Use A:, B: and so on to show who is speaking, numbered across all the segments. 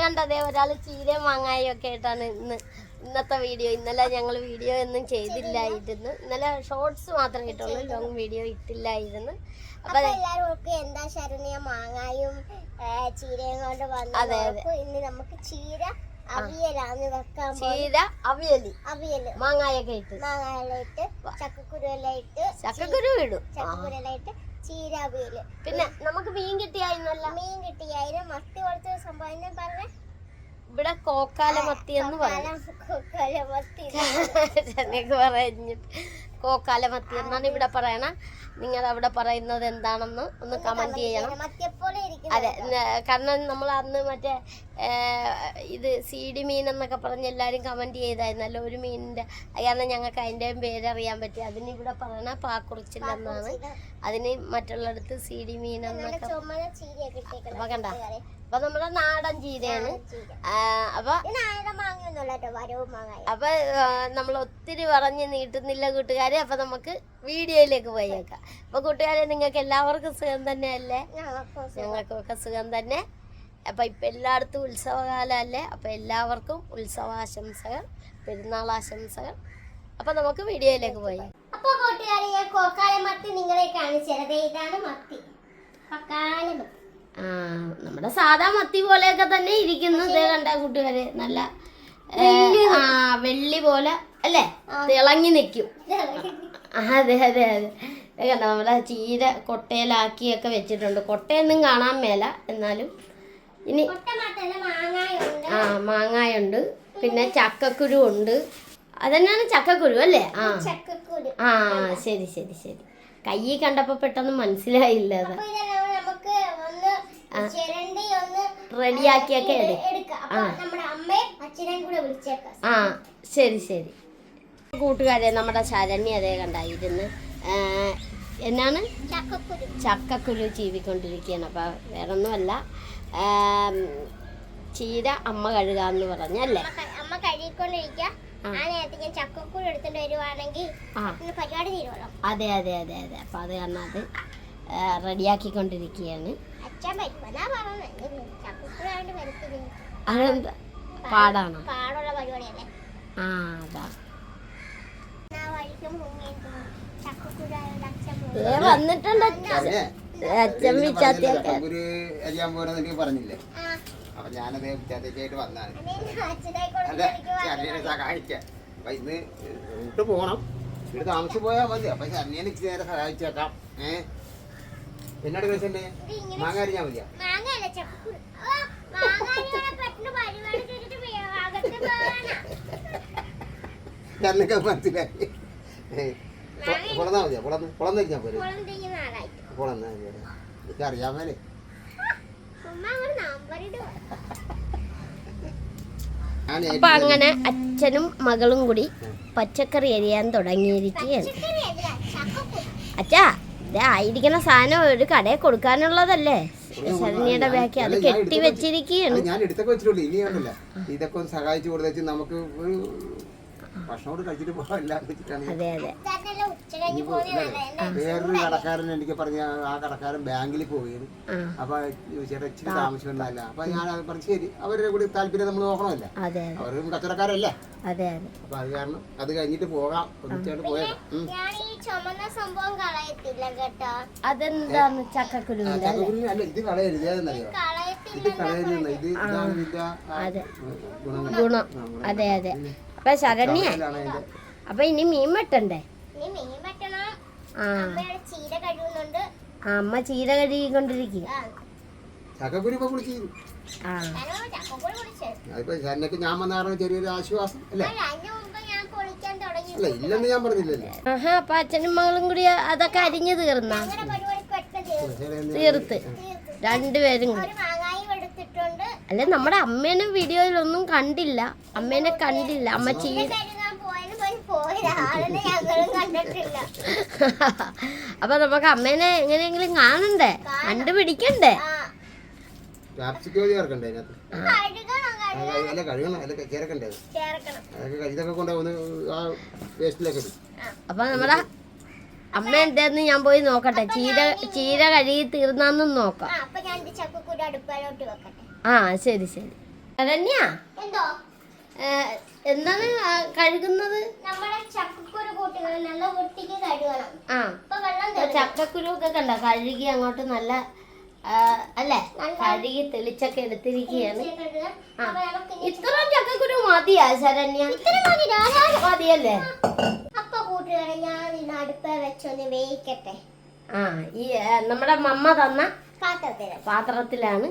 A: കണ്ടതേ ഒരാൾ ചീരയും മാങ്ങായും ഒക്കെ ആയിട്ടാണ് ഇന്നത്തെ വീഡിയോ. ഇന്നലെ ഞങ്ങൾ വീഡിയോ ഒന്നും ചെയ്തില്ലായിരുന്നു. ഇന്നലെ ഷോർട്സ് മാത്രമേ ഇട്ടുള്ളൂ, ലോങ് വീഡിയോ ഇട്ടില്ലായിരുന്നു.
B: അപ്പൊ എല്ലാവർക്കും എന്താ ശരണ്യ മാങ്ങായും ചീരയും കൊണ്ട് വന്നത്. ഇന്ന് നമുക്ക് ചീര അവിയലാണ് വെക്കാൻ.
A: ചീര അവിയല് മാങ്ങായൊക്കെ ഇട്ട്
B: ചക്കക്കുരുവെല്ലാം ഇട്ട് ചീര അവിയല്.
A: പിന്നെ നമുക്ക് മീൻ കിട്ടിയായിരുന്നല്ല.
B: മീൻ കിട്ടിയായിരുന്നു. മത്തി കൊടുത്ത സംഭവം പറഞ്ഞ
A: ഇവിടെ കോക്കാലമത്തി എന്ന് പറഞ്ഞു. കോക്കാലമത്തി എന്നാണ് ഇവിടെ പറയണ. നിങ്ങൾ അവിടെ പറയുന്നത് എന്താണെന്ന് ഒന്ന് കമന്റ് ചെയ്യണം. അതെ, കാരണം നമ്മൾ അന്ന് മറ്റേ ഇത് സീഡി മീൻ എന്നൊക്കെ പറഞ്ഞ് എല്ലാവരും കമന്റ് ചെയ്തായിരുന്നല്ലോ ഒരു മീനിന്റെ. കാരണം ഞങ്ങൾക്ക് അതിൻ്റെ പേരറിയാൻ പറ്റി. അതിന് ഇവിടെ പറയണ പാക്കുറിച്ചില്ലെന്നാണ്. അതിന് മറ്റുള്ളടത്ത് സീഡി മീൻ എന്നൊക്കെ. അപ്പൊ കണ്ട, അപ്പൊ നമ്മുടെ നാടൻ ചീരയാണ്. അപ്പൊ നമ്മൾ ഒത്തിരി പറഞ്ഞ് നീട്ടുന്നില്ല കൂട്ടുകാരെ. അപ്പൊ നമുക്ക് വീഡിയോയിലേക്ക് പോയേക്കാം. അപ്പൊ കൂട്ടുകാരെ, നിങ്ങൾക്ക് എല്ലാവർക്കും സുഖം തന്നെയല്ലേ? ഞങ്ങൾക്കൊക്കെ സുഖം തന്നെ. അപ്പൊ ഇപ്പൊ എല്ലായിടത്തും ഉത്സവകാലമല്ലേ? അപ്പൊ എല്ലാവർക്കും ഉത്സവാശംസകൾ, പെരുന്നാളാശംസകൾ. അപ്പൊ നമുക്ക് വീഡിയോയിലേക്ക് പോയി.
B: അപ്പൊ കൂട്ടുകാരെ, ഞാൻ കോക്കാലമത്തി നിങ്ങളെ കാണിച്ചത്. ഇതാണ് മത്തി, കോക്കാലമത്തി.
A: നമ്മുടെ സാധാ മത്തി പോലെയൊക്കെ തന്നെ ഇരിക്കുന്നത് കണ്ട കൂട്ടുകാരെ. നല്ല വെള്ളി പോലെ അല്ലേ, തിളങ്ങി നിൽക്കും. അതെ അതെ അതെ. കണ്ട, നമ്മുടെ ചീര കൊട്ടയിലാക്കിയൊക്കെ വെച്ചിട്ടുണ്ട്. കൊട്ടയൊന്നും കാണാൻ മേല, എന്നാലും ഇനി മാങ്ങായുണ്ട്. പിന്നെ ചക്കക്കുരു ഉണ്ട്. അതന്നെയാണ് ചക്കക്കുരു അല്ലേ? ശരി ശരി ശരി. കൈ കണ്ടപ്പോ പെട്ടെന്ന് മനസ്സിലായില്ല. അത് റെഡിയാക്കിയൊക്കെ ശരി ശരി. കൂട്ടുകാരെ, നമ്മുടെ ശരണ്യ അതേ കണ്ടായിരുന്നു. എന്നാണ് ചക്കക്കുരു ചീവിക്കൊണ്ടിരിക്കുകയാണ്. അപ്പൊ വേറൊന്നുമല്ല, ചീര അമ്മ കഴുകാന്ന് പറഞ്ഞല്ലേ?
B: അമ്മ കഴുകിക്കൊണ്ടിരിക്കുക. ഞാൻ ചക്കക്കുരു എടുത്തിട്ട് വരുവാണെങ്കിൽ പരിപാടി തീരുവല്ലോ.
A: അതെ അതെ അതെ അതെ. അപ്പൊ അത് കാരണം അത് റെഡിയാക്കിക്കൊണ്ടിരിക്കുകയാണ്. അതെന്താ പാടാണോ?
B: പാടുള്ള പരിപാടിയല്ലേ?
A: അതാ
B: വന്നിട്ടുണ്ട്
A: അച്ഛൻ വിച്ചാത്തിയൊക്കെ.
C: പറഞ്ഞില്ലേ? അപ്പൊ ഞാനത് വിച്ചാത്തിയായിട്ട് വന്നാണ്. സഹായിക്കാം. അപ്പൊ ഇന്ന് ഇട്ട് പോണം. ഇവിടെ താമസിച്ച് പോയാൽ മതി. അപ്പൊ ശരണ്യനെ എനിക്ക് നേരെ സഹായിച്ചേക്കാം. എന്നോട് കഴിച്ചേ മാങ്ങ അരിഞ്ഞാ മതിയാ? ശരണ്യൊക്കെ മനസ്സിലായി. പൊളന്നാ മതിയാ? പൊളന്നരിഞ്ഞാ പോരെ? പൊളന്നാ എനിക്ക് അറിയാമല്ലേ?
A: അപ്പൊ അങ്ങനെ അച്ഛനും മകളും കൂടി പച്ചക്കറി അരിയാൻ തുടങ്ങിയിരിക്കുകയാണ്. അച്ഛാ, ആയിരിക്കുന്ന സാധനം ഒരു കടയിൽ കൊടുക്കാനുള്ളതല്ലേ? ശരണ്യയുടെ ബാക്കി അത് കെട്ടി വെച്ചിരിക്കുകയാണ്.
C: ഞാൻ എടുത്തൊക്കെ വെച്ചിട്ടുള്ളൂ. ഇനിയൊന്നുമില്ല. ഇതൊക്കെ ഒന്ന് സഹായിച്ചു കൊടുത്തേച്ച് നമുക്ക് ഒരു ഭക്ഷണോട് കഴിച്ചിട്ട് പോകാൻ വെച്ചിട്ടാണ്. വേറൊരു കടക്കാരൻ എനിക്ക് പറഞ്ഞ, ആ കടക്കാരൻ ബാങ്കിൽ പോവുകയാണ്. അപ്പൊ ചേട്ടാ ഇച്ചിരി താമസിക്കുന്നതല്ല. അപ്പൊ ഞാൻ പറഞ്ഞു ശരി, അവരുടെ കൂടി താല്പര്യം നമ്മൾ നോക്കണമല്ല, അവരും കച്ചവടക്കാരല്ലേ? അപ്പൊ അത് കാരണം അത് കഴിഞ്ഞിട്ട് പോകാം, ഒന്നിച്ചായിട്ട് പോയേക്കാം.
A: അതെന്താണ്? ചക്കക്കുരു
C: അല്ല, ഇത് കളയരുത്. ഏതെന്നറിയോ? ഇത് കളയരുത്. ഇത് ഇതാണ് ഇതിന്റെ
A: ഗുണം. അതെ അതെ. അപ്പൊ ശരണ്യ, അപ്പൊ ഇനി മീൻ വെട്ടണ്ടേ? അമ്മ ചീര കഴുകിക്കൊണ്ടിരിക്കുക.
C: ഞാൻ വന്ന ചെറിയൊരു ആശ്വാസം അല്ലേ? ഇല്ലെന്ന് ഞാൻ പറഞ്ഞില്ലല്ലോ.
A: അപ്പൊ അച്ഛനും മകളും കൂടി അതൊക്കെ അരിഞ്ഞു തീർത്ത് രണ്ടുപേരും കൂടി. അല്ലെ, നമ്മുടെ അമ്മേനെ വീഡിയോയിലൊന്നും കണ്ടില്ല. അമ്മേനെ കണ്ടില്ല. അമ്മ ചീര. അപ്പൊ നമുക്ക് അമ്മേനെ എങ്ങനെയെങ്കിലും കാണണ്ടേ, കണ്ടുപിടിക്കണ്ടേ? അപ്പൊ നമ്മുടെ അമ്മ എന്താന്ന് ഞാൻ പോയി നോക്കട്ടെ. ചീര കഴുകി തീർന്നാന്നും നോക്കാം. ശരി ശരി. ശരണ്യ
B: എന്തോ
A: എന്താണ് കഴുകുന്നത്?
B: നമ്മുടെ ചക്കക്കുരു കൂട്ടുകൾ നല്ല വൃത്തിക്ക് കഴുകണം. ഇപ്പൊ വെള്ളം
A: ചക്കക്കുരു ഒക്കെ കണ്ട കഴുകി അങ്ങോട്ട് നല്ല അല്ലേ കഴുകി തെളിച്ചൊക്കെ എടുത്തിരിക്കുകയാണ്. ഇത്രയും ചക്കക്കുരു മതിയാ ശരണ്യ? മതിയല്ലേ?
B: അപ്പൊ കൂട്ടുകാരെ ഞാൻ ഇന്ന് അടുപ്പ വെച്ചൊന്ന് വേവിക്കട്ടെ.
A: ഈ നമ്മുടെ മമ്മ തന്ന പാത്രത്തിലാണ്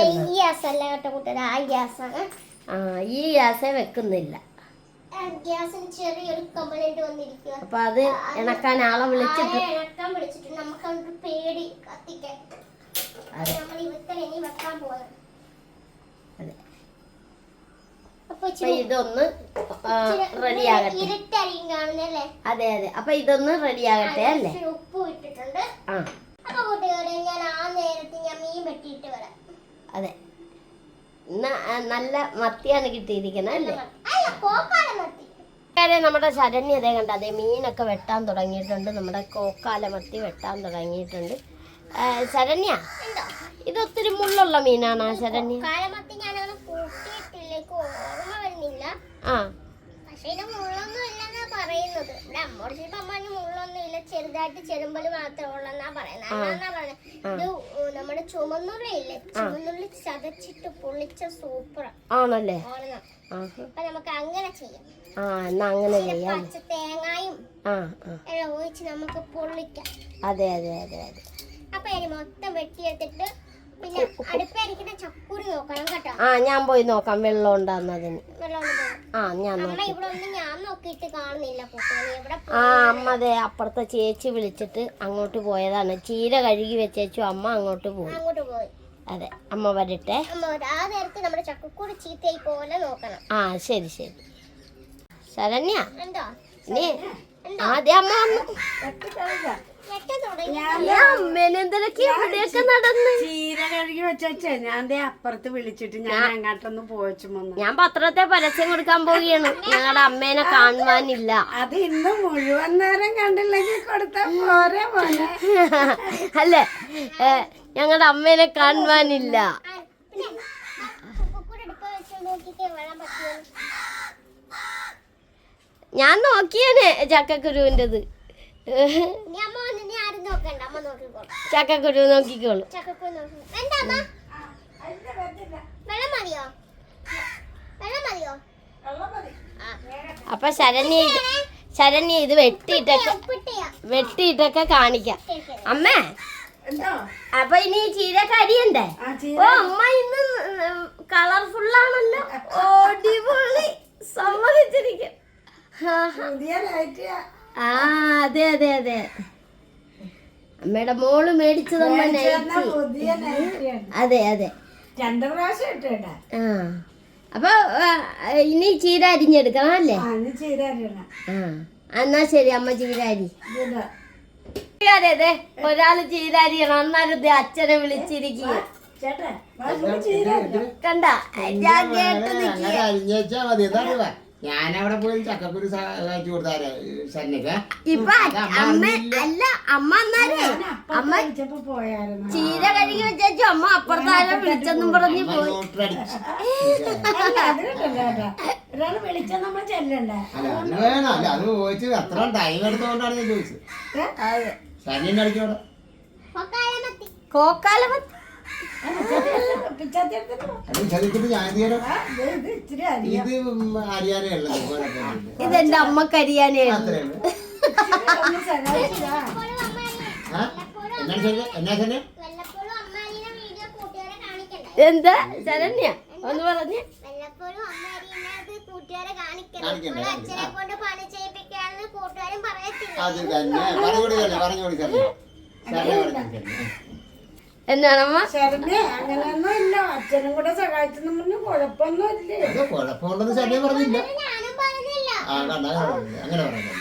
B: ഈ ഗ്യാസ് അല്ല കേട്ടോ കൂട്ടുകാരെ, ആ ഗ്യാസാണ്.
A: ഈ ഗ്യാസേ വെക്കുന്നില്ല.
B: ഗ്യാസിന് ചെറിയൊരു കംപ്ലൈന്റ് വന്നിരിക്കുക.
A: അപ്പൊ അത് ഇണക്കാൻ ആളെ വിളിച്ചിട്ട്
B: ഇണക്കാൻ വിളിച്ചിട്ട് നമുക്ക് പേടി കത്തിക്കാൻ. നമ്മൾ ഇവത്തെ ഇനി വെക്കാൻ പോകുന്നത്. അപ്പൊ
A: ഇതൊന്ന് റെഡിയാകട്ടെ.
B: ഇരുട്ടരിയും കാണുന്നല്ലേ?
A: അതെ അതെ. അപ്പൊ ഇതൊന്ന് റെഡിയാകട്ടെ അല്ലേ?
B: ഉപ്പ് ഇട്ടിട്ടുണ്ട്. അപ്പൊ കൂട്ടുകാരെ ഞാൻ ആ നേരത്തെ ഞാൻ മീൻ വെട്ടിയിട്ട് വരാം.
A: അതെ, ഇന്ന് നല്ല മത്തിയാണ് കിട്ടിയിരിക്കുന്നത് അല്ലേ? നമ്മുടെ ശരണ്യ അതേ കണ്ട അതേ മീനൊക്കെ വെട്ടാൻ തുടങ്ങിയിട്ടുണ്ട്. നമ്മുടെ കോക്കാല മത്തി വെട്ടാൻ തുടങ്ങിയിട്ടുണ്ട്. ശരണ്യ, ഇതൊത്തിരി മുള്ളുള്ള മീനാണോ ശരണ്യ?
B: കാലമത്തി ഞാനങ്ങനെ കൂട്ടിയിട്ടില്ല, ഓർമ്മ വരുന്നില്ല. പക്ഷെ ഇത് മുള്ളൊന്നും ഇല്ലെന്നാ പറയുന്നത്. ഇവിടെ അമ്മോട് ചിലപ്പോ അമ്മ മുള്ളൊന്നും ഇല്ല, ചെറുതായിട്ട് ചെറുമ്പല് മാത്രമേ ഉള്ളെന്നാ പറയുന്നത്. എന്നാ പറയുന്നത്, ഇത് നമ്മുടെ ചുമന്നുള്ളി ഇല്ലേ, ചുമന്നുള്ളി ചതച്ചിട്ട് പൊള്ളിച്ച സൂപ്പർ
A: ആണല്ലേ?
B: അപ്പൊ നമുക്ക് അങ്ങനെ ചെയ്യാം.
A: അങ്ങനെ ചെയ്യാം.
B: പച്ച തേങ്ങായും എല്ലാം ഒഴിച്ച് നമുക്ക് പൊള്ളിക്കാം.
A: അതെ അതെ അതെ അതെ.
B: അപ്പൊ ഇനി മൊത്തം വെട്ടിയെടുത്തിട്ട് പിന്നെ അടുപ്പരിക്കുന്ന ചക്കുരി നോക്കണം കേട്ടോ.
A: ഞാൻ പോയി നോക്കാം വെള്ളം ഉണ്ടാകുന്നതിന്.
B: ഞാൻ നോക്കിയിട്ട് കാണുന്നില്ല.
A: അമ്മ അതെ അപ്പുറത്തെ ചേച്ചി വിളിച്ചിട്ട് അങ്ങോട്ട് പോയതാണ്. ചീര കഴുകി വെച്ചേച്ചു അമ്മ അങ്ങോട്ട് പോയി. അതെ, അമ്മ വരട്ടെ.
B: ആ നേരത്തെ നമ്മുടെ ചക്കക്കൂടി ചീത്തയായി പോലെ നോക്കണം.
A: ശരി ശരി. ശരണ്യ,
B: എന്തോ
A: നീ ആദ്യം അമ്മ
D: ചീര കഴുകി വെച്ചേ ഞാൻ അപ്പുറത്ത് വിളിച്ചിട്ട് ഞാൻ അങ്ങോട്ടൊന്ന് പോയിച്ചു വന്നു.
A: ഞാൻ പത്രത്തെ പരസ്യം കൊടുക്കാൻ പോവുകയാണ്. ഞങ്ങളുടെ അമ്മേനെ കാണുവാനില്ല.
D: അത് ഇന്ന് മുഴുവൻ നേരം കണ്ടില്ലെങ്കിൽ കൊടുത്താ പോരെ പോലെ
A: അല്ലേ? ഞങ്ങളുടെ അമ്മേനെ കാണുവാനില്ല. ഞാൻ നോക്കിയാണ് ചക്കക്കുരുവിൻ്റെത്. ചക്കക്കുരു നോക്കിക്കോളൂ. അപ്പൊ ശരണ്യ ഇത് വെട്ടിയിട്ടൊക്കെ കാണിക്കാം. അമ്മേ, അപ്പൊ ഇനി ചീരക്ക് അരിയണ്ടേ? ഓ അമ്മ ഇന്ന് കളർഫുള്ളാണല്ലോ. ഓടിപൊളി, സമ്മതിച്ചിരിക്കും. അതെ അതെ അതെ. അമ്മയുടെ മോള് മേടിച്ചത് അതെ അതെ. അപ്പൊ ഇനി ചീര അരിഞ്ഞെടുക്കണം അല്ലേ? എന്നാ ശരി അമ്മ ചീര അരി. അതെ അതെ, ഒരാള് ചീര അരിയണം. അന്നേരം അച്ഛനെ വിളിച്ചിരിക്കുക. കണ്ട ഞാൻ കേട്ട് നിൽക്കുക.
C: ഞാനവിടെ പോയി ചക്കക്കുരു കഴിച്ചു കൊടുത്താരെ ശരണ്യക്ക്.
A: ഇപ്പൊ അമ്മ അല്ല അമ്മ അമ്മ ചീര കഴുകി വെച്ചു. അമ്മ അപ്പുറത്താരെ വിളിച്ചെന്നും പറഞ്ഞു പോയി.
D: വിളിച്ചാൽ നമ്മൾ ചെല്ലണ്ടേ?
C: അല്ല അത് ചോദിച്ചത് അത്ര ടൈം എടുത്തോണ്ടാണ് ഞാൻ ചോദിച്ചത്. ശരണ്യന്റെ അടിക്കോടെ
A: കോക്കാലമത്തി ഇതെന്റെ അമ്മക്ക് അരിയാനേ. എന്താ ശരണ്യ ഒന്ന് പറഞ്ഞേ? എന്നാണമ്മ?
D: ശരണ്യ അങ്ങനെയൊന്നും ഇല്ല, അച്ഛനും കൂടെ സഹായിച്ചെന്ന് പറഞ്ഞു. കുഴപ്പമൊന്നും ഇല്ലേ?
C: കുഴപ്പമുണ്ടെന്ന് ശരണ്യ പറഞ്ഞില്ല. അങ്ങനെ പറഞ്ഞു.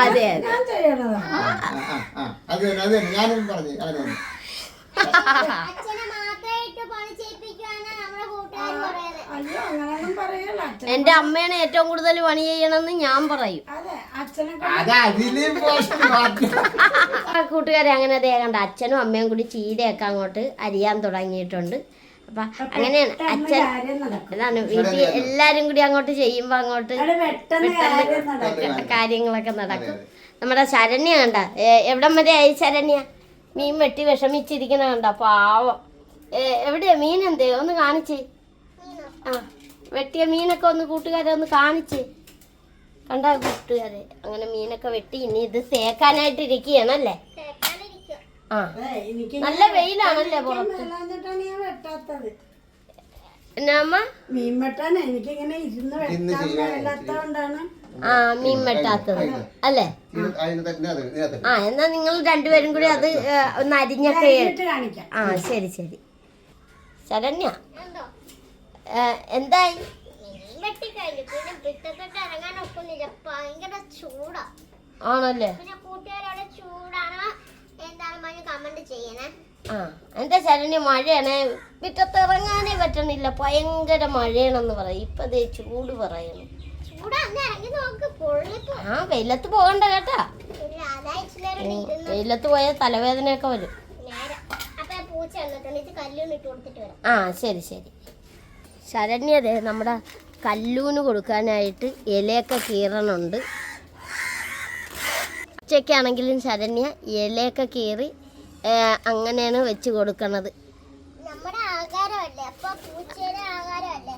A: അതെ
D: ഞാൻ ചെയ്യണതാ.
C: അത് ഞാനും പറഞ്ഞു അങ്ങനെ.
B: അച്ഛനെ മാത്രമായിട്ട് പണി ചെയ്യിപ്പിക്കുകയാണ് നമ്മുടെ കൂട്ടുകാർ പറയുന്നത്.
D: അയ്യോ അങ്ങനെയൊന്നും പറയല്ല. അച്ഛൻ
A: എന്റെ അമ്മയാണ് ഏറ്റവും കൂടുതൽ പണി ചെയ്യണമെന്ന് ഞാൻ പറയും.
D: അതെ അച്ഛനെ
A: കൂട്ടുകാരെ അങ്ങനെ അതേ കണ്ട അച്ഛനും അമ്മയും കൂടി ചീരയൊക്കെ അങ്ങോട്ട് അരിയാൻ തുടങ്ങിയിട്ടുണ്ട്. അപ്പൊ അങ്ങനെയാണ് അച്ഛൻ അതാണ് വീട്ടിൽ എല്ലാരും കൂടി അങ്ങോട്ട് ചെയ്യുമ്പോ അങ്ങോട്ട് കാര്യങ്ങളൊക്കെ നടക്കും. നമ്മുടെ ശരണ്യ കണ്ട എവിടം വരെ ആയി ശരണ്യ? മീൻ വെട്ടി വിഷമിച്ചിരിക്കണ കണ്ട പാവം. എവിടെയാ മീൻ? എന്തേ ഒന്ന് കാണിച്ചേ. ആ വെട്ടിയ മീനൊക്കെ ഒന്ന് കൂട്ടുകാരെ ഒന്ന് കാണിച്ചേ. കണ്ട കൂട്ടുകാരെ അങ്ങനെ മീനൊക്കെ വെട്ടി ഇനി ഇത് തേക്കാനായിട്ട് ഇരിക്കുകയാണല്ലേ? ആ നല്ല വെയിലാണല്ലേ പുറത്ത്? എന്നാമ്മ
D: മീൻ വെട്ടാൻ എനിക്കിങ്ങനെ ഇരുന്ന് വെട്ടാൻ മേലാത്തോണ്ടാണ്
A: ആ മീൻ വെട്ടാത്തത് അല്ലേ? ആ എന്നാ നിങ്ങൾ രണ്ടുപേരും കൂടി അത് ഒന്ന് അരിഞ്ഞൊക്കെ
D: കാണിക്കാം.
A: ആ ശരി ശരി. ശരണ്യ എന്തായി?
B: വെട്ടിക്കഴിഞ്ഞു പിന്നെ പിറ്റത്തോട്ട് ഇറങ്ങാൻ ഒക്കുന്നില്ല, ഭയങ്കര ചൂടാ.
A: ആണല്ലേ?
B: പിന്നെ കൂട്ടുകാരോട് ചൂടാണ് എന്താണ് മഴ കമന്റ് ചെയ്യണേ.
A: ആ എന്താ ശരണ്യ മഴയാണ്, പിറ്റത്ത് ഇറങ്ങാനേ പറ്റണില്ല, ഭയങ്കര മഴയാണെന്ന് പറയും. ഇപ്പൊ ദേ ചൂട് പറയണു.
B: ചൂടാ ഇറങ്ങി നോക്ക്, പൊള്ളിപ്പോ.
A: ആ വെയിലത്ത് പോകണ്ട കേട്ടാ,
B: അതായത്
A: വെയിലത്ത് പോയാൽ തലവേദനയൊക്കെ വരും.
B: അപ്പൊ പൂച്ച വന്നിട്ടുണ്ട്, ഇത് കല്ലൂന്ന് ഇട്ട് കൊടുത്തിട്ട് വരാം.
A: ആ ശരി ശരി. ശരണ്യതേ നമ്മുടെ കല്ലൂന് കൊടുക്കാനായിട്ട് ഇലയൊക്കെ കീറണുണ്ട്. ഉച്ചയ്ക്കാണെങ്കിലും ശരണ്യ ഇലയൊക്കെ കീറി അങ്ങനെയാണ് വെച്ച് കൊടുക്കണത്.
B: നമ്മുടെ ആഹാരമല്ലേ, അപ്പൊ പൂച്ചയുടെ ആഹാരമല്ലേ,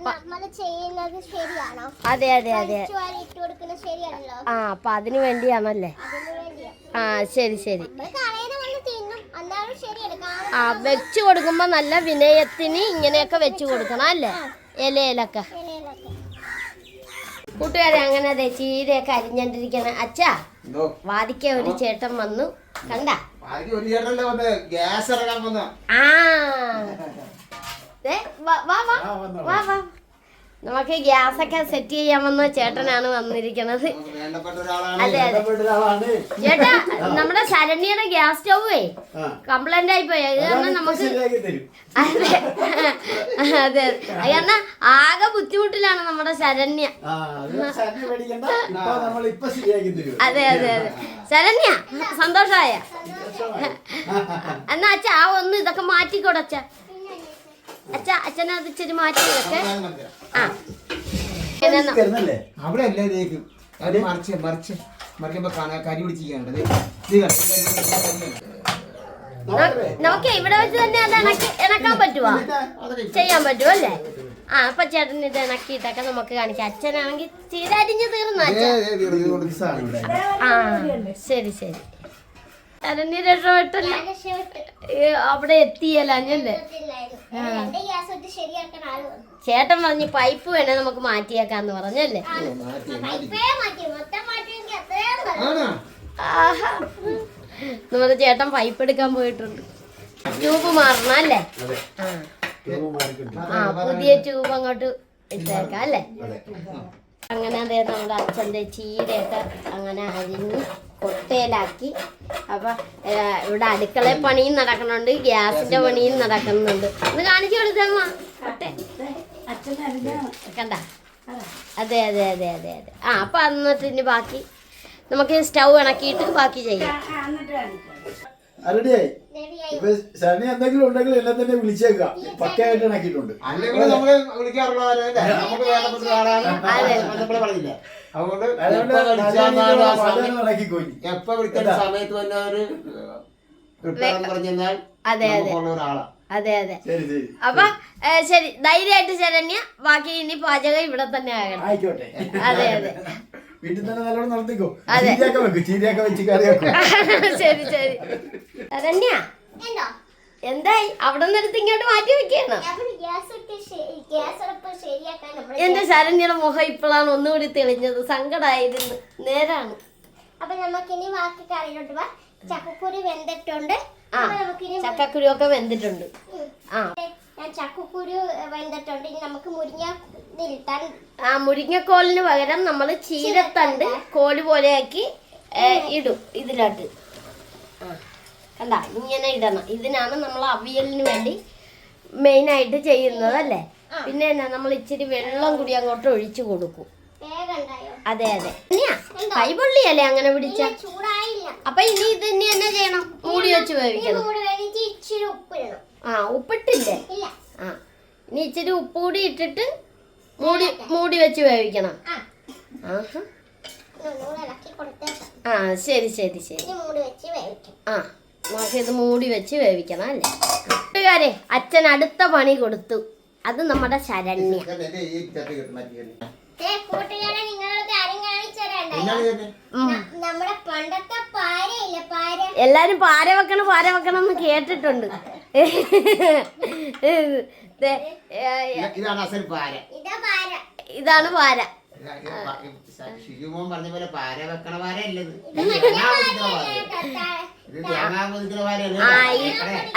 B: നമ്മള് ചെയ്യുന്നത് ശരിയാണോ?
A: അതെ അതെ അതെ.
B: ഇട്ട് കൊടുക്കുന്നത് ശരിയാണല്ലോ.
A: ആ അപ്പൊ അതിന് വേണ്ടിയാണല്ലേ?
B: അതിന് വേണ്ടിയാ.
A: ആ ശരി ശരി.
B: നമ്മള് കളയുന്ന വന്ന് തിന്നും, എന്നാലും ശരിയാണ്.
A: ആ വെച്ച് കൊടുക്കുമ്പോ നല്ല വിനയത്തിന് ഇങ്ങനെയൊക്കെ വെച്ച് കൊടുക്കണം അല്ലേ? ഇലയിലൊക്കെ. കൂട്ടുകാരെ അങ്ങനെ അതെ ചീരയൊക്കെ അരിഞ്ഞോണ്ടിരിക്കണ. അച്ഛാ വാദിക്ക ഒരു ചേട്ടൻ വന്നു കണ്ട. ആ വാ വാ നമുക്ക് ഗ്യാസൊക്കെ സെറ്റ് ചെയ്യാൻ വന്ന ചേട്ടനാണ് വന്നിരിക്കണത്. അതെ അതെ ചേട്ടാ, നമ്മുടെ ശരണ്യയുടെ ഗ്യാസ് സ്റ്റൗവേ കംപ്ലൈന്റ് ആയി പോയി. അത് കാരണം നമുക്ക് അതെ അതെ അത് കാരണം ആകെ ബുദ്ധിമുട്ടിലാണ് നമ്മുടെ ശരണ്യ. അതെ അതെ അതെ ശരണ്യ സന്തോഷായ? എന്നാ അച്ഛാ ആ ഒന്ന് ഇതൊക്കെ മാറ്റിക്കോടച്ച. അച്ഛാ അച്ഛനെ അത് ഇച്ചിരി മാറ്റി വെക്കെ. ആ
C: അവിടെ എല്ലാവരേക്കും മറിക്കുമ്പോ കരി പിടിച്ചിരിക്കാണ്ട്.
A: നമുക്ക് ഇവിടെ വെച്ച് തന്നെ അത് ഇണക്കാൻ പറ്റുവാ, ചെയ്യാൻ പറ്റുമോ അല്ലേ? ആ അപ്പൊ ചേട്ടൻ ഇത് ഇണക്കിയിട്ടൊക്കെ നമുക്ക് കാണിക്കാം. അച്ഛനാണെങ്കിൽ ചീര അരിഞ്ഞ് തീർന്നു. ആ ശരി ശരി. ശരണ്യ രക്ഷപ്പെട്ടല്ല, അവിടെ എത്തിയല്ലേ? ചേട്ടൻ പറഞ്ഞ് പൈപ്പ് വേണേ നമുക്ക് മാറ്റിയേക്കാന്ന് പറഞ്ഞല്ലേ? ആഹാ നമ്മുടെ ചേട്ടൻ പൈപ്പ് എടുക്കാൻ പോയിട്ടുണ്ട്. ട്യൂബ് മാറണം അല്ലേ? ആ പുതിയ ട്യൂബ് അങ്ങോട്ട് ഇട്ടേക്കാം അല്ലേ? അങ്ങനെ അതേ നമ്മുടെ അച്ഛൻ്റെ ചീരയൊക്കെ അങ്ങനെ അരിഞ്ഞ് കൊട്ടയിലാക്കി. അപ്പൊ ഇവിടെ അടുക്കള പണിയും നടക്കുന്നുണ്ട്, ഗ്യാസിന്റെ പണിയും നടക്കുന്നുണ്ട്. ഒന്ന് കാണിച്ചു കൊടുത്തമ്മ കണ്ട. അതെ അതെ അതെ അതെ അതെ. ആ അപ്പൊ എന്നിട്ട് ഇനി ബാക്കി നമുക്ക് സ്റ്റൗ ഇണക്കിയിട്ട് ബാക്കി ചെയ്യാം.
E: എന്തെങ്കിലും ഉണ്ടെങ്കിൽ എന്നെ തന്നെ വിളിച്ചേക്കാം, പക്കയായിട്ട് ഇണക്കിയിട്ടുണ്ട്.
C: അല്ലെങ്കിൽ നമ്മള് വിളിക്കാറുള്ളവരല്ലേ, നമുക്ക് വേണ്ടപ്പെട്ട ആളാണ്. നമ്മള് പറഞ്ഞില്ല, അതുകൊണ്ട് എപ്പ വിളിക്കുന്ന സമയത്ത് തന്നെ ഒരു പറഞ്ഞാൽ
A: അതെ അതെ
C: ഒരാളാ.
A: അതെ അതെ. അപ്പൊ ശരി, ധൈര്യമായിട്ട് ശരണ്യ ബാക്കി ഇനി പാചകം ഇവിടെ തന്നെ ആകണം.
E: ആയിക്കോട്ടെ.
A: അതെ അതെ
E: വീട്ടിൽ തന്നെ നല്ലോണം നടത്തിക്കോ. ചീരയൊക്കെ വെക്കും, ചീരയൊക്കെ വെച്ച് കറി വെക്കും.
A: ശരി ശരി. ശരണ്യ എന്തായി? അവിടെ നിന്നെടുത്ത് ഇങ്ങോട്ട് മാറ്റി വെക്കണം. എന്റെ ശരണ്യയുടെ മുഖം ഇപ്പോഴാണ് ഒന്നുകൂടി തെളിഞ്ഞത്, സങ്കടായിരുന്നു. നേരാണ്.
B: അപ്പൊ നമുക്കിനി ബാക്കി കറിയിലോട്ട് പോവാം. ചക്കക്കുരു വെന്തിട്ടുണ്ട്.
A: ചക്കക്കുരു ഒക്കെ വെന്തിട്ടുണ്ട്. ആ
B: ഞാൻ ചക്കക്കുരു വെന്തിട്ടുണ്ട്. ഇനി നമുക്ക്
A: ആ മുരിങ്ങക്കോലിന് പകരം നമ്മൾ ചീരത്തണ്ട് കോല് പോലെയാക്കി ഇടും ഇതിലോട്ട്. കണ്ട ഇങ്ങനെ ഇടണം. ഇതിനാണ് നമ്മൾ അവിയലിന് വേണ്ടി മെയിനായിട്ട് ചെയ്യുന്നത് അല്ലേ? പിന്നെ എന്നാ നമ്മൾ ഇച്ചിരി വെള്ളം കൂടി അങ്ങോട്ട് ഒഴിച്ചു കൊടുക്കും.
B: വേഗം ഉണ്ടായോ?
A: അതെ അതെ. കൈപൊള്ളിയല്ലേ അങ്ങനെ പിടിച്ച?
B: ചൂടായില്ല.
A: അപ്പൊ ഇനി ഇത് ഇനി എന്നാ ചെയ്യണം? മൂടി വെച്ച് വേവിക്കണം.
B: മൂടി വേവിച്ച് ഇച്ചിരി ഉപ്പിടണം.
A: ആ ഉപ്പിട്ടില്ലേ?
B: ഇല്ല.
A: ആ ഇനി ഇച്ചിരി ഉപ്പ് കൂടി ഇട്ടിട്ട് മൂടി വെച്ച് വേവിക്കണം. ആഹാ.
B: ഒന്നുകൂടെ ഇളക്കി കൊടുത്തേക്കാം.
A: ആ ശരി ശരി ശരി.
B: ഇനി മൂടി വെച്ച് വേവിക്കും.
A: ആ നമുക്കിത് മൂടി വെച്ച് വേവിക്കണം അല്ലേ? കൂട്ടുകാരെ, അച്ഛൻ അടുത്ത പണി കൊടുത്തു. അത് നമ്മുടെ ശരണ്യ.
B: കൂട്ടുകാരെ, നിങ്ങളൊരു കാര്യം കാണിച്ചു തരാണ്ടായോ? നമ്മുടെ പണ്ടത്തെ പാരയില്ലേ, പാര.
A: എല്ലാരും പാര വെക്കണം എന്ന് കേട്ടിട്ടുണ്ട്. ഇതാണ് പാര.
C: ഷിജുമോൻ പറഞ്ഞ പോലെ പാര വെക്കണ പാര അല്ലത്.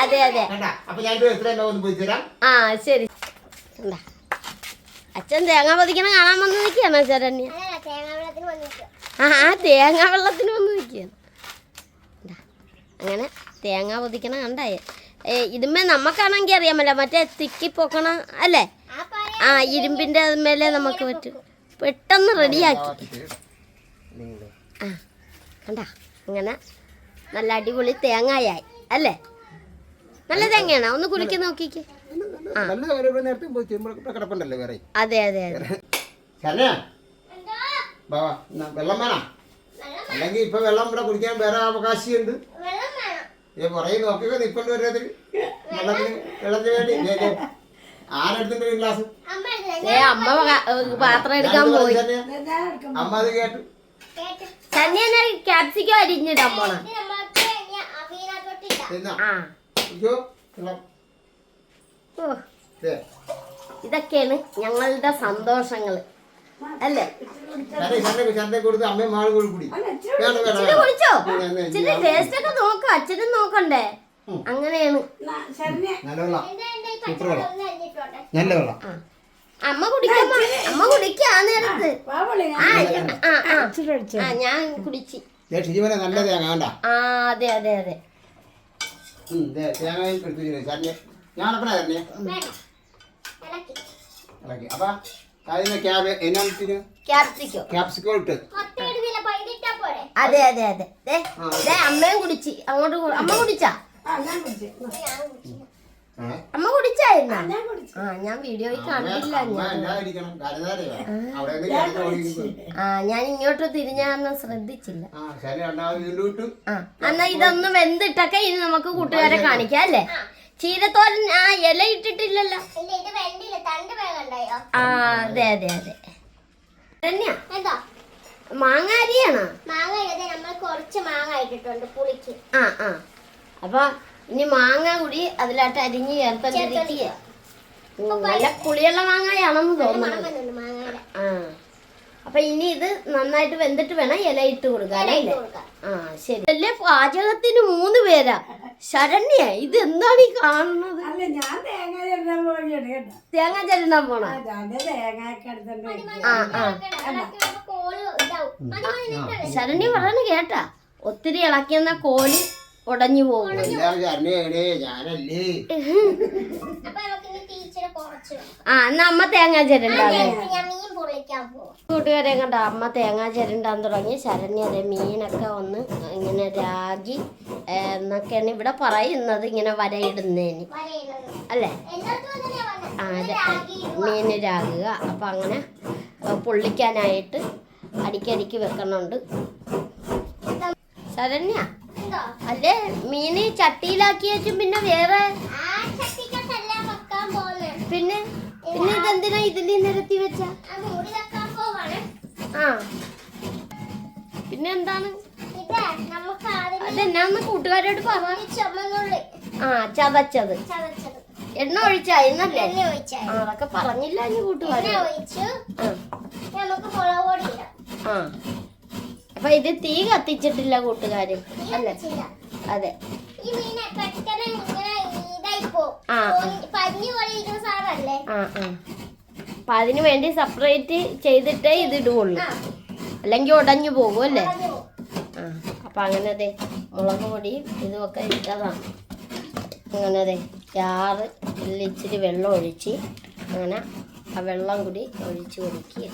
A: അതെ അതെ.
C: അപ്പൊ ഞാൻ എത്ര ഒന്ന് പോയി തരാം.
A: ആ ശരി. അച്ഛൻ തേങ്ങ പൊതിക്കണ കാണാൻ വന്ന് നിൽക്കുകയാണോ ശരണ്യ?
B: തേങ്ങാവെള്ളത്തിന് വന്നിട്ട്.
A: ആ തേങ്ങ വെള്ളത്തിന് വന്ന് നിൽക്കുകയാണ്. അങ്ങനെ തേങ്ങ പൊതിക്കണ കണ്ടായേ. ഇതുമേ നമുക്കാണെങ്കിൽ അറിയാമല്ലോ, മറ്റേ തിക്കി പൊക്കണ അല്ലേ? ആ ഇരുമ്പിന്റെ മേലെ നമുക്ക് പറ്റും. പെട്ടെന്ന് റെഡിയാക്കി. ആ കണ്ട, അങ്ങനെ നല്ല അടിപൊളി തേങ്ങയായി അല്ലേ? നല്ല തേങ്ങയാണ്. ഒന്ന് കുലുക്കി നോക്കിക്കേ.
C: കിടപ്പുണ്ടല്ലോ വേറെ.
A: അതെ അതെ അതെ.
C: വെള്ളം വേണം, അല്ലെങ്കിൽ ഇപ്പൊ വെള്ളം ഇവിടെ കുടിക്കാൻ വേറെ അവകാശമുണ്ട്. പറയും നോക്കിയോ നിപ്പണ്ട് വരത്തിൽ വെള്ളത്തിന് വേണ്ടി ആരെടുത്തിട്ട് ഒരു ഗ്ലാസ്.
A: അമ്മ പാത്രം എടുക്കാൻ പോയി.
C: അമ്മ അത് കേട്ടു.
A: തന്നെ ക്യാപ്സിക്കം അരിഞ്ഞിടാൻ പോണ. ഇതൊക്കെയാണ് ഞങ്ങളുടെ സന്തോഷങ്ങള് അല്ലേ?
C: കൊടുത്ത് അമ്മയും മാളും കൂടി കുടി.
A: ഇച്ചിരി കുടിച്ചോ? ഇച്ചിരി ടേസ്റ്റ് ഒക്കെ നോക്കാം, അച്ഛനും നോക്കണ്ടേ? അങ്ങനെയാണ്.
C: നല്ല വെള്ളം, സൂപ്പർ വെള്ളം, നല്ല വെള്ളം.
A: അമ്മ കുടിക്കാം, അമ്മ കുടിക്കാ നേരത്ത്. ഞാൻ കുടിച്ച്.
C: നല്ല തേങ്ങ വേണ്ട.
A: ആ അതെ അതെ അതെ.
C: തേങ്ങ എടുത്തു ഞാനപ്പഴാ തരണേ. അപ്പൊ ക്യാപ്സിക്കോ ഇട്ട്.
A: അതെ അതെ അതെ. അമ്മയും കുടിച്ച്. അങ്ങോട്ട് അമ്മ കുടിച്ചാ? അമ്മ കുടിച്ചായിരുന്ന? ആ ഞാൻ വീഡിയോയിൽ കണ്ടില്ല. ഞാൻ ഇങ്ങോട്ട് തിരിഞ്ഞാന്ന് ശ്രദ്ധിച്ചില്ല. എന്നാ ഇതൊന്ന് വെന്തിട്ടൊക്കെ ഇനി നമുക്ക് കൂട്ടുകാരെ കാണിക്കാം അല്ലേ? ചീരത്തോരൻ ആ ഇല ഇട്ടിട്ടില്ലല്ലോ. ആ അതെ അതെ അതെ. തന്നെയാ മാങ്ങ അരിയാണോ?
B: കുറച്ച് മാങ്ങ ഇട്ടിട്ടുണ്ട് പുളിക്ക്.
A: ആ ആ. അപ്പൊ ഇനി മാങ്ങ കൂടി അതിലാട്ട് അരിഞ്ഞ് ചേർത്തിരിക്കുക. നല്ല പുളിയുള്ള മാങ്ങയാണെന്ന് തോന്നുന്നു. ആ അപ്പൊ ഇനി ഇത് നന്നായിട്ട് വെന്തിട്ട് വേണം ഇല ഇട്ട് കൊടുക്കാനല്ലേ? ആ ശരി. അല്ലേ പാചകത്തിന് 3 പേരാ. ശരണ്യ ഇത് എന്താണ് ഈ കാണുന്നത്? തേങ്ങ ചെല്ലാൻ പോണ? ആ ആ. ശരണ്യ പറയണ കേട്ടാ, ഒത്തിരി ഇളക്കിയെന്ന കോല് ഉടഞ്ഞു പോകും. ആ എന്നാ അമ്മ തേങ്ങാ ചിരണ്ടാന്ന്. കൂട്ടുകാരെ കണ്ട അമ്മ തേങ്ങാ ചിരണ്ടാൻ തുടങ്ങി. ശരണ്യ അതെ മീനൊക്കെ ഒന്ന് ഇങ്ങനെ രാഗി എന്നൊക്കെയാണ് ഇവിടെ പറയുന്നത്, ഇങ്ങനെ വരയിടുന്നതിന് അല്ലേ? ആ അതെ, മീന് രാകുക. അപ്പൊ അങ്ങനെ പൊള്ളിക്കാനായിട്ട് അടിക്കടിക്ക് വെക്കണുണ്ട്. ശരണ്യ അല്ലേ മീന് ചട്ടിയിലാക്കി വെച്ചും പിന്നെ വേറെ പിന്നെ പിന്നെ ഇതെന്തിനാ ഇതിൽ നിരത്തി വെച്ച? ആ പിന്നെ എന്താണ് അതെന്നാന്ന് കൂട്ടുകാരോട് പറ. ആ ചതച്ചത് എണ്ണ ഒഴിച്ചായിരുന്നല്ലേ? ആ അതൊക്കെ പറഞ്ഞില്ല ഇനി കൂട്ടുകാരെ. ആ അപ്പൊ ഇത് തീ കത്തിച്ചിട്ടില്ല കൂട്ടുകാര് അല്ലേ? അതെ. അപ്പൊ അതിന് വേണ്ടി സെപ്പറേറ്റ് ചെയ്തിട്ടേ ഇത് ഇടുള്ളൂ, അല്ലെങ്കിൽ ഉടഞ്ഞു പോകും അല്ലേ? ആ അപ്പൊ അങ്ങനെ അതെ മുളക് പൊടിയും ഇതുമൊക്കെ ഇട്ടതാണ്. അങ്ങനെ അതെ ഇച്ചിരി വെള്ളം ഒഴിച്ച് അങ്ങനെ ആ വെള്ളം കൂടി ഒഴിച്ചു കൊടുക്കുക,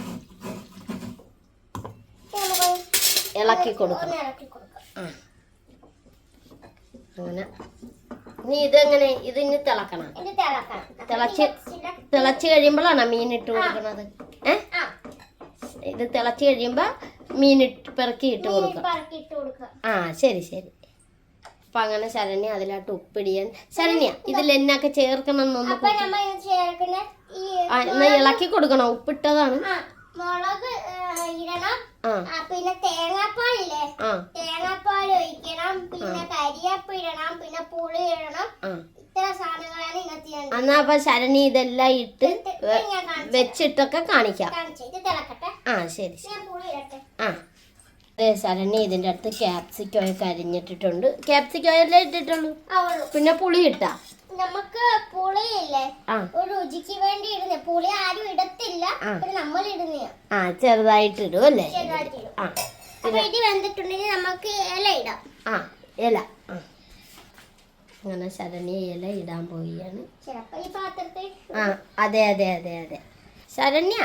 A: ഇളക്കി കൊടുക്കണം. ആ അങ്ങനെ ഇനി ഇതെങ്ങനെ ഇതിന് തിളക്കണം. തിളച്ച് കഴിയുമ്പോഴാണ് മീൻ ഇട്ട് കൊടുക്കുന്നത്. ഇത് തിളച്ച് കഴിയുമ്പോൾ മീൻ പെറുക്കി ഇട്ട് കൊടുക്കുക. ആ ശരി ശരി. അപ്പം അങ്ങനെ ശരണ്യ അതിലോട്ട് ഉപ്പിടിയാൻ. ശരണ്യ ഇതിൽ എന്നൊക്കെ ചേർക്കണം എന്നൊന്ന് എന്നാ ഇളക്കി കൊടുക്കണം. ഉപ്പിട്ടതാണ്.
B: മുളക് ഇടണം, പിന്നെ തേങ്ങാപ്പാലില്ലേ, തേങ്ങാപ്പാൽ ഒഴിക്കണം, പിന്നെ കരിയപ്പ് ഇടണം, പിന്നെ പുളി ഇടണം. ഇത്ര സാധനങ്ങളാണ് ഇതിനകത്ത്.
A: എന്നാ അപ്പൊ ശരണി ഇതെല്ലാം ഇട്ട് വെച്ചിട്ടൊക്കെ കാണിക്കാം.
B: ഇത് തിളക്കട്ടെ.
A: ആ ശരി ശരി.
B: ഞാൻ പുളി ഇടട്ടെ.
A: ആ അതെ ശരണി ഇതിൻ്റെ അടുത്ത് ക്യാപ്സിക്കോയൊക്കെ അരിഞ്ഞിട്ടിട്ടുണ്ട്. ക്യാപ്സിക്കോയല്ലേ ഇട്ടിട്ടുള്ളൂ, പിന്നെ പുളി ഇട്ടാ.
B: നമുക്ക് പുളിയില്ലേ ഒരു രുചിക്ക് വേണ്ടി ഇടുന്നേ, പുളി ആരും ഇടത്തില്ല, നമ്മൾ ഇടുന്നയാ.
A: ആ ചെറുതായിട്ട് ഇടും അല്ലേ? ആ
B: ഇത് വെന്തിട്ടുണ്ടെങ്കിൽ നമുക്ക് ഇല ഇടാം.
A: ആ ഇല. അങ്ങനെ ശരണ്യ ഇല ഇടാൻ പോവുകയാണ്.
B: ചിലപ്പോ ഈ പാത്രത്തിൽ.
A: ആ അതെ അതെ അതെ അതെ. ശരണ്യ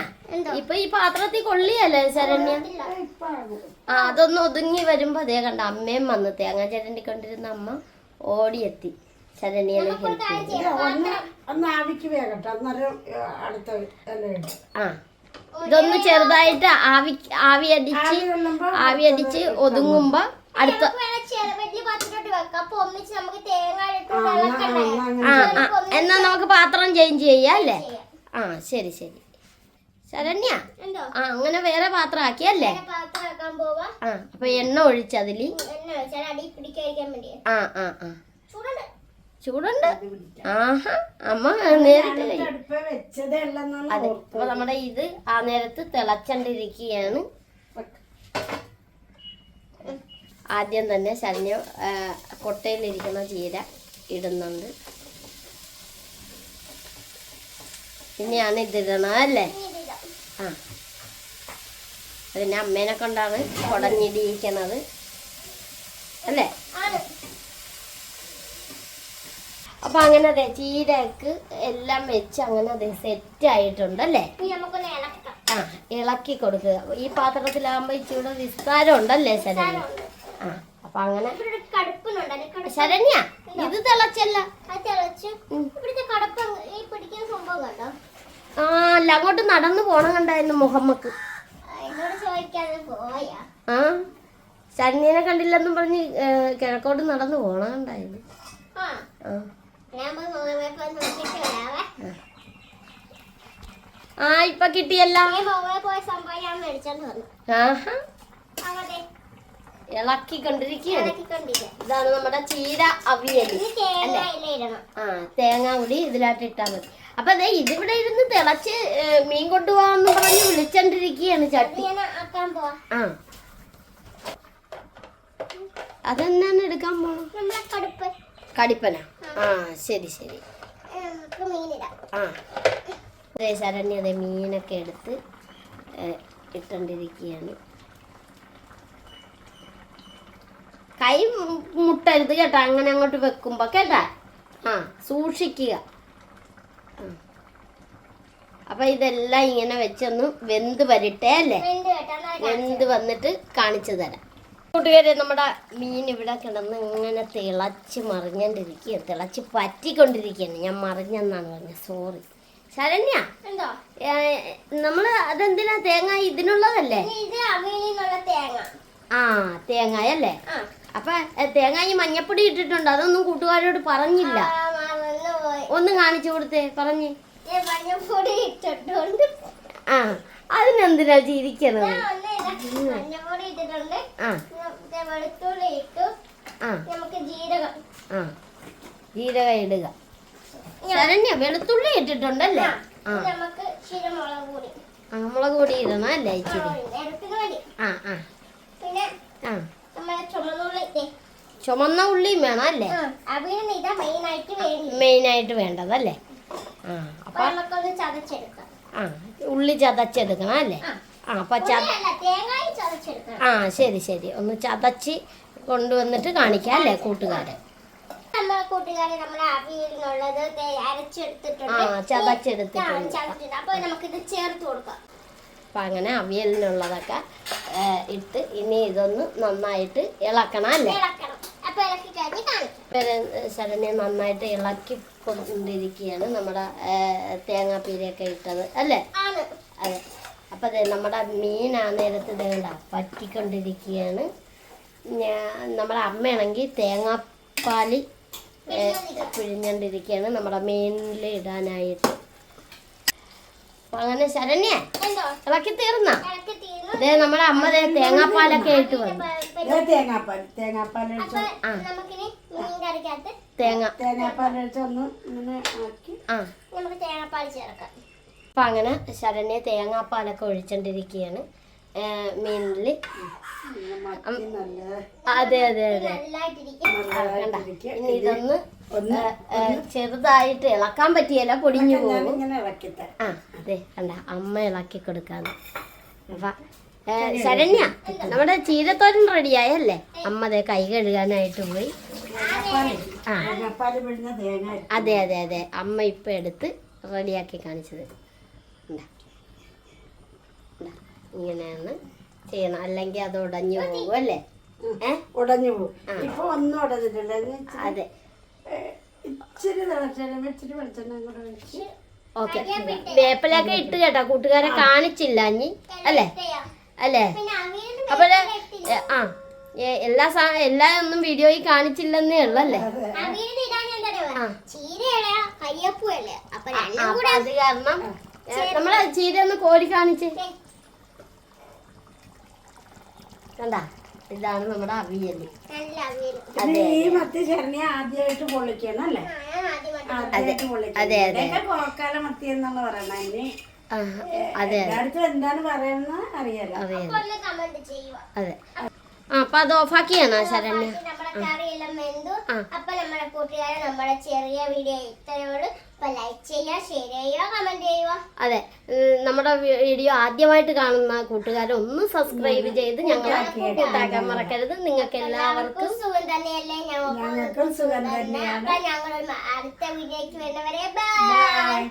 A: ഇപ്പൊ ഈ പാത്രത്തിൽ കൊള്ളിയല്ലേ ശരണ്യ? ആ അതൊന്ന് ഒതുങ്ങി വരുമ്പോ അതേ കണ്ട അമ്മയും വന്ന് തേങ്ങ ചരണ്ടിക്കൊണ്ടിരുന്ന അമ്മ ഓടിയെത്തി ശരണ്യനെ ഹെൽപ്പ് ചെയ്തു. ആ ഇതൊന്ന് ചെറുതായിട്ട് ആവി അടിച്ച് ഒതുങ്ങുമ്പോ അടുത്ത. എന്നാ നമുക്ക് പാത്രം ചേഞ്ച് ചെയ്യാം അല്ലേ? ആ ശരി ശരി. ശരണ്യ ആ അങ്ങനെ വേറെ പാത്രം ആക്കിയല്ലേ? ആ അപ്പൊ എണ്ണ ഒഴിച്ചതില്. ആ ആ ആ ചൂടുണ്ട്. ആഹാ അമ്മ നേരിട്ട് അതെ. അപ്പൊ നമ്മുടെ ഇത് ആ നേരത്ത് തിളച്ചണ്ടിരിക്കുകയാണ്. ആദ്യം തന്നെ ശരണ്യ കൊട്ടയിലിരിക്കുന്ന ചീര ഇടുന്നുണ്ട്. പിന്നെയാണ് ഇതിടണം അല്ലേ? ആ അതിന് അമ്മേനെ കൊണ്ടാണ് കുടഞ്ഞിടിയിക്കണത് അല്ലേ? അപ്പൊ അങ്ങനെ അതെ ചീരക്ക് എല്ലാം വെച്ച് അങ്ങനെ അതെ സെറ്റ് ആയിട്ടുണ്ടല്ലേ? ആ ഇളക്കി കൊടുക്കുക. ഈ പാത്രത്തിലാകുമ്പോ ഇച്ചിരി വിസ്താരം ഉണ്ടല്ലേ ശരണ്യ? ആ അപ്പൊ അങ്ങനെ ശരണ്യ ഇത് തിളച്ചല്ല. ആ അല്ല അങ്ങോട്ട് നടന്നു പോണ കണ്ടായിരുന്നു മുഹമ്മക്ക്. ആ ശരണ്യനെ കണ്ടില്ലെന്നും പറഞ്ഞ് കിഴക്കോട്ട് നടന്നു പോണ കണ്ടായിരുന്നു. ആ ഇപ്പൊ കിട്ടിയല്ല. ഇളക്കിക്കൊണ്ടിരിക്കുകയാണ്. ഇതാണ് നമ്മുടെ ചീര അവിയൽ അല്ലേ? ആ തേങ്ങ കൂടി ഇതിലായിട്ട് ഇട്ടാ മതി. അപ്പൊ അതെ ഇതിവിടെ ഇരുന്ന് തിളച്ച് മീൻ കൊണ്ടുപോകാന്ന് പറഞ്ഞ് വിളിച്ചോണ്ടിരിക്കുകയാണ് ചട്ടി. ആ അതെന്നാണ് എടുക്കാൻ പോണം? കടിപ്പന. ആ ശരി ശരി. ആ അതെ ശരണ്യ അതെ മീനൊക്കെ എടുത്ത് ഇട്ടോണ്ടിരിക്കുകയാണ്. കൈ മുട്ടരുത് കേട്ടോ അങ്ങനെ അങ്ങോട്ട് വെക്കുമ്പോ കേട്ടാ. ആ സൂക്ഷിക്കുക. അപ്പൊ ഇതെല്ലാം ഇങ്ങനെ വെച്ചൊന്ന് വെന്ത് വരട്ടെ അല്ലേ? വെന്ത് വന്നിട്ട് കാണിച്ചു തരാം. കൂട്ടുകാരെ നമ്മുടെ മീൻ ഇവിടെ കിടന്ന് ഇങ്ങനെ തിളച്ച് മറിഞ്ഞോണ്ടിരിക്കുകയാണ്, തിളച്ച് പറ്റിക്കൊണ്ടിരിക്കുകയാണ്. ഞാൻ മറിഞ്ഞെന്നാണ് പറഞ്ഞത്, സോറി ശരണ്യ. നമ്മള് അതെന്തിനാ തേങ്ങ ഇതിനുള്ളതല്ലേ? ആ തേങ്ങയല്ലേ? അപ്പൊ തേങ്ങ ഈ മഞ്ഞപ്പൊടി ഇട്ടിട്ടുണ്ട്, അതൊന്നും കൂട്ടുകാരോട് പറഞ്ഞില്ല. ഒന്ന് കാണിച്ചു കൊടുത്തേ പറഞ്ഞ്. ആ അതിനെന്തിനാ ചിരിക്കണത്? ജീരകം ഇടുക. ശരണ്യ വെളുത്തുള്ളി ഇട്ടിട്ടുണ്ടല്ലേ? ആ മുളക് പൊടി ഇടണം അല്ലേ ഇച്ചിരി? ആ ആ ആ ചുമന്ന ഉള്ളിയും വേണം അല്ലേ? മെയിനായിട്ട് വേണ്ടതല്ലേ? ആ അപ്പൊ ആ ഉള്ളി ചതച്ചെടുക്കണം അല്ലേ? ആ അപ്പൊ ആ ശരി ശരി. ഒന്ന് ചതച്ച് കൊണ്ടുവന്നിട്ട് കാണിക്കാം അല്ലേ കൂട്ടുകാരെ?
B: നമ്മളെ കൂട്ടുകാരെ നമ്മളെ അവിയലിനുള്ളത് അരച്ചെടുത്തിട്ടുണ്ട്, ചതച്ചിട്ടുണ്ട്. അപ്പൊ നമുക്കിത് ചേർത്ത് കൊടുക്കാം.
A: അപ്പം അങ്ങനെ അവിയലിനുള്ളതൊക്കെ ഇട്ട് ഇനി ഇതൊന്ന് നന്നായിട്ട് ഇളക്കണം അല്ലേ?
B: ഇളക്കണം. അപ്പൊ ഇളക്കി കഴിഞ്ഞ് കാണിക്കും.
A: ശരണ്യ നന്നായിട്ട് ഇളക്കി കൊണ്ടിരിക്കുകയാണ് നമ്മുടെ തേങ്ങാപ്പീരയൊക്കെ ഇട്ടത് അല്ലേ?
B: ആണ്.
A: അതെ. അപ്പം അതെ നമ്മുടെ മീൻ ആ നേരത്ത് വേണ്ട പറ്റിക്കൊണ്ടിരിക്കുകയാണ്. നമ്മുടെ അമ്മയാണെങ്കിൽ തേങ്ങാപ്പാൽ പിഴിഞ്ഞോണ്ടിരിക്കുകയാണ് നമ്മുടെ മീനിൽ ഇടാനായിട്ട്. അങ്ങനെ ശരണ്യ
B: എന്തോ
A: ഇളക്കി തീർന്ന
B: ഇളക്കി തീർന്നു.
A: അതെ നമ്മുടെ അമ്മ തേങ്ങാപ്പാലൊക്കെ ഇട്ട് വന്നു.
D: തേങ്ങാപ്പാൽ
B: അപ്പൊ നമുക്കിനി മീൻ കറിക്കകത്ത്
D: തേങ്ങാപ്പാൽ ഒന്ന് ഇങ്ങനെ ആക്കി
B: നമുക്ക് തേങ്ങാപ്പാൽ ചേർക്കാം.
A: അപ്പം അങ്ങനെ ശരണ്യ തേങ്ങാപ്പാലൊക്കെ ഒഴിച്ചോണ്ടിരിക്കുകയാണ് മീനിൽ. അതെ അതെ അതെ.
B: നല്ലതായിട്ടിരിക്കും.
A: ഇനി ഇതൊന്ന് ചെറുതായിട്ട് ഇളക്കാൻ പറ്റിയല്ല, പൊടിഞ്ഞു പോകും.
D: ഇങ്ങനെ ഇളക്കിത്ത
A: ആ അതെ കണ്ട അമ്മ ഇളക്കി കൊടുക്കാന്ന്. അപ്പൊ ശരണ്യ നമ്മുടെ ചീരത്തോരൻ റെഡിയായല്ലേ? അമ്മ അതെ കൈ കഴുകാനായിട്ട് പോയി.
D: തേങ്ങാപ്പാൽ പിഴിഞ്ഞ തേങ്ങ.
A: അതെ അതെ അതെ അമ്മ ഇപ്പൊ എടുത്ത് റെഡിയാക്കി കാണിച്ചത്. ഇങ്ങനെയാണ് ചെയ്യണം, അല്ലെങ്കിൽ അത് ഉടഞ്ഞു പോകും അല്ലേ?
D: ഉടഞ്ഞു പോകും. ഇപ്പൊ ഒന്നും ഉടഞ്ഞിട്ടില്ല.
A: അതെ.
D: ഇച്ചിരി തിളച്ചെണ്ണ ഇച്ചിരി വെളിച്ചെണ്ണ കൂടെ ഒഴിച്ച്
A: ഓക്കെ. വേപ്പിലൊക്കെ ഇട്ട് കേട്ടോ, കൂട്ടുകാരെ കാണിച്ചില്ല ഇനി അല്ലേ? അല്ലേ? അപ്പോഴേ എല്ലാ ഒന്നും വീഡിയോയിൽ കാണിച്ചില്ലെന്നേ ഉള്ളല്ലേ? അത് കാരണം നമ്മളെ ചീര ഒന്ന് കോരി കാണിച്ച് കണ്ട. ഇതാണ് നമ്മുടെ അവിയല്.
D: ഈ മത്തി ശരണ്യ ആദ്യമായിട്ട് പൊള്ളിക്കണം അല്ലേ? ആദ്യമായിട്ട് പൊള്ളിക്കണം. കോക്കാല മത്തി എന്നാണ് പറയണ. ഇനി എല്ലായിടത്തും എന്താണ് പറയുന്നത് അറിയാലോ.
A: അതെ. അപ്പൊ അത് ഓഫാക്കിയാണോ ശരണ്യ?
B: നമ്മുടെ കറിയെല്ലാം വെന്തു. അപ്പൊ നമ്മുടെ കൂട്ടുകാരെ നമ്മുടെ ചെറിയ വീഡിയോ ഇത്രയോട്. ലൈക്ക് ചെയ്യുക, ഷെയർ ചെയ്യുക, കമന്റ് ചെയ്യുക.
A: അതെ, നമ്മുടെ വീഡിയോ ആദ്യമായിട്ട് കാണുന്ന കൂട്ടുകാരെ ഒന്ന് സബ്സ്ക്രൈബ് ചെയ്ത് ഞങ്ങളെ കൂട്ടാക്കാൻ മറക്കരുത്. നിങ്ങൾക്ക് എല്ലാവർക്കും
B: സുഖം തന്നെയല്ലേ?
D: ഞങ്ങൾക്കും സുഖം തന്നെയാണ്.
B: ഞങ്ങൾ അടുത്ത വീഡിയോയ്ക്ക് വരുന്നവരെ ബൈ.